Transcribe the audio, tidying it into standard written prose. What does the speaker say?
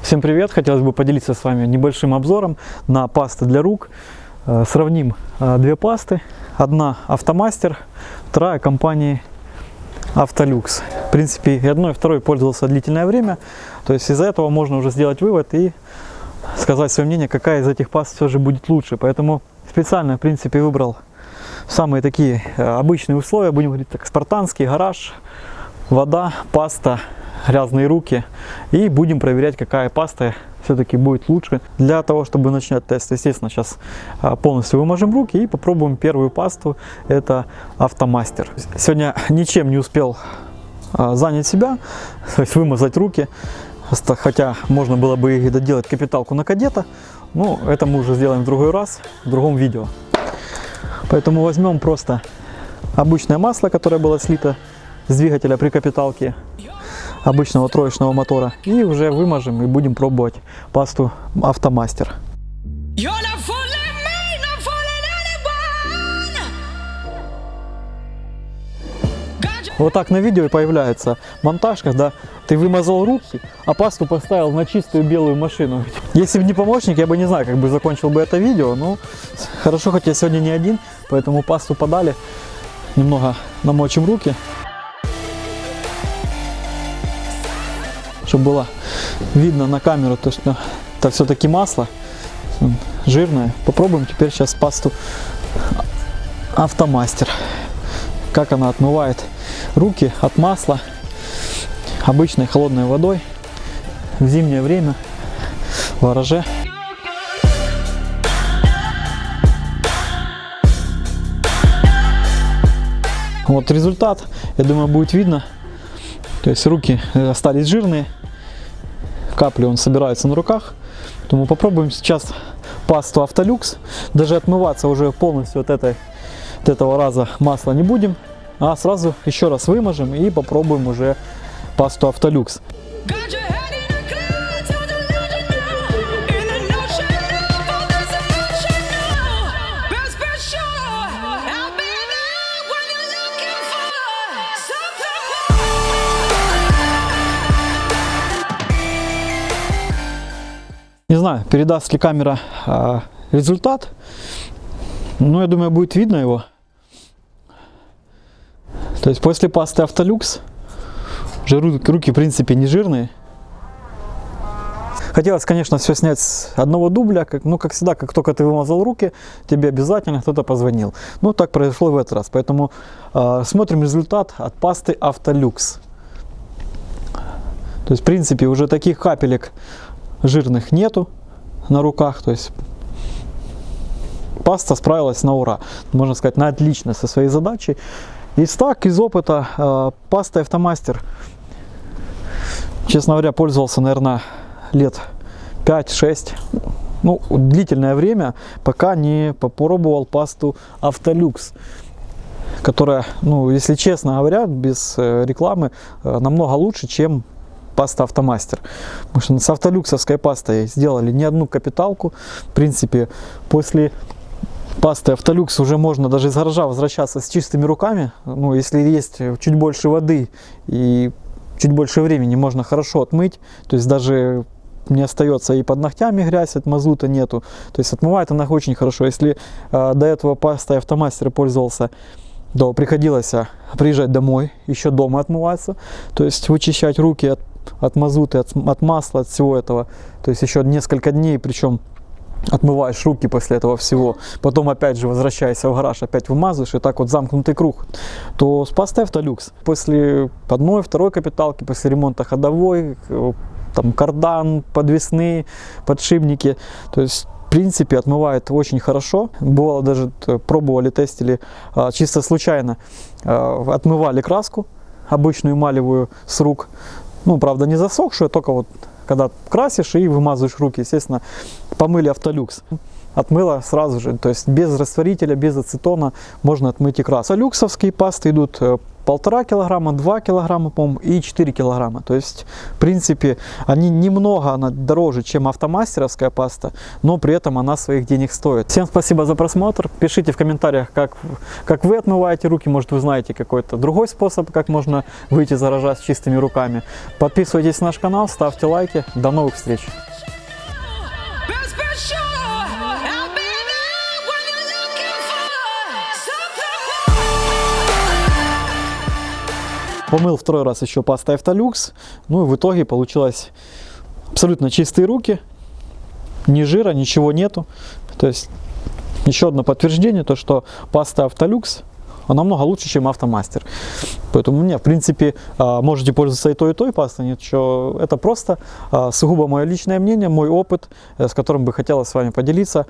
Всем привет! Хотелось бы поделиться с вами небольшим обзором на пасты для рук. Сравним две пасты. Одна Автомастер, вторая компании Автолюкс. В принципе, и одной, и второй пользовался длительное время. То есть из-за этого можно уже сделать вывод и сказать свое мнение, какая из этих паст все же будет лучше. Поэтому специально, в принципе, выбрал самые такие обычные условия, будем говорить так, спартанский, гараж, вода, паста, грязные руки, и будем проверять, какая паста все-таки будет лучше. Для того, чтобы начать тест, естественно, сейчас полностью вымажем руки и попробуем первую пасту, это Автомастер. Сегодня ничем не успел занять себя, то есть вымазать руки, хотя можно было бы и доделать капиталку на кадета, но это мы уже сделаем в другой раз, в другом видео. Поэтому возьмем просто обычное масло, которое было слито с двигателя при капиталке обычного троечного мотора, и уже вымажем и будем пробовать пасту Автомастер. Вот так на видео и появляется монтаж, когда ты вымазал руки, а пасту поставил на чистую белую машину. Если бы не помощник, я бы не знаю, как бы закончил бы это видео, но хорошо, хоть я сегодня не один, поэтому пасту подали, немного намочим руки, чтобы было видно на камеру, то что это все-таки масло жирное. Попробуем теперь сейчас пасту Автомастер, как она отмывает руки от масла обычной холодной водой в зимнее время в гараже. Вот результат, я думаю, будет видно. То есть руки остались жирные, капли он собирается на руках. Поэтому попробуем сейчас пасту Автолюкс. Даже отмываться уже полностью от этого раза масла не будем, а сразу еще раз вымажем и попробуем уже пасту Автолюкс. Не знаю, передаст ли камера результат, но я думаю, будет видно его. То есть после пасты Автолюкс уже руки в принципе не жирные. Хотелось, конечно, все снять с одного дубля, как всегда, как только ты вымазал руки, тебе обязательно кто-то позвонил. Ну, так произошло в этот раз, поэтому смотрим результат от пасты Автолюкс. То есть, в принципе, уже таких капелек жирных нету на руках, то есть паста справилась на ура, можно сказать, на отлично со своей задачей. Из опыта пастой Автомастер, честно говоря, пользовался, наверное, лет 5-6, ну, длительное время, пока не попробовал пасту Автолюкс, которая, ну, если честно говоря, без рекламы, намного лучше, чем паста Автомастер. Потому что с автолюксовской пастой сделали не одну капиталку. В принципе, после пасты Автолюкс уже можно даже из гаража возвращаться с чистыми руками. Ну, если есть чуть больше воды и чуть больше времени, можно хорошо отмыть. То есть даже не остается и под ногтями грязь, от мазута нету. То есть отмывает она очень хорошо. Если до этого пастой Автомастер пользовался, то приходилось приезжать домой, еще дома отмываться. То есть вычищать руки от мазута, от масла, от всего этого. То есть еще несколько дней, причем отмываешь руки после этого всего. Потом опять же возвращаешься в гараж, опять вымазываешь, и так вот замкнутый круг. То с пастой Автолюкс после одной, второй капиталки, после ремонта ходовой, там кардан, подвесные, подшипники, то есть в принципе отмывает очень хорошо. Бывало даже пробовали, тестили, чисто случайно отмывали краску обычную эмалевую с рук. Ну, правда, не засохшую, только вот когда красишь и вымазываешь руки, естественно, помыли Автолюкс. отмыла сразу же. То есть без растворителя, без ацетона можно отмыть икру. Люксовские пасты идут 1,5 килограмма, 2 килограмма, по-моему, и 4 килограмма. То есть, в принципе, они немного она дороже, чем автомастеровская паста, но при этом она своих денег стоит. Всем спасибо за просмотр. Пишите в комментариях, как вы отмываете руки. Может, вы знаете какой-то другой способ, как можно выйти заражать с чистыми руками. Подписывайтесь на наш канал, ставьте лайки. До новых встреч! Помыл второй раз еще пастой Автолюкс, ну и в итоге получилось абсолютно чистые руки, ни жира, ничего нету. То есть еще одно подтверждение, то что паста Автолюкс намного лучше, чем Автомастер. Поэтому мне, в принципе, можете пользоваться и той пастой, ничего. Это просто сугубо мое личное мнение, мой опыт, с которым бы хотелось с вами поделиться.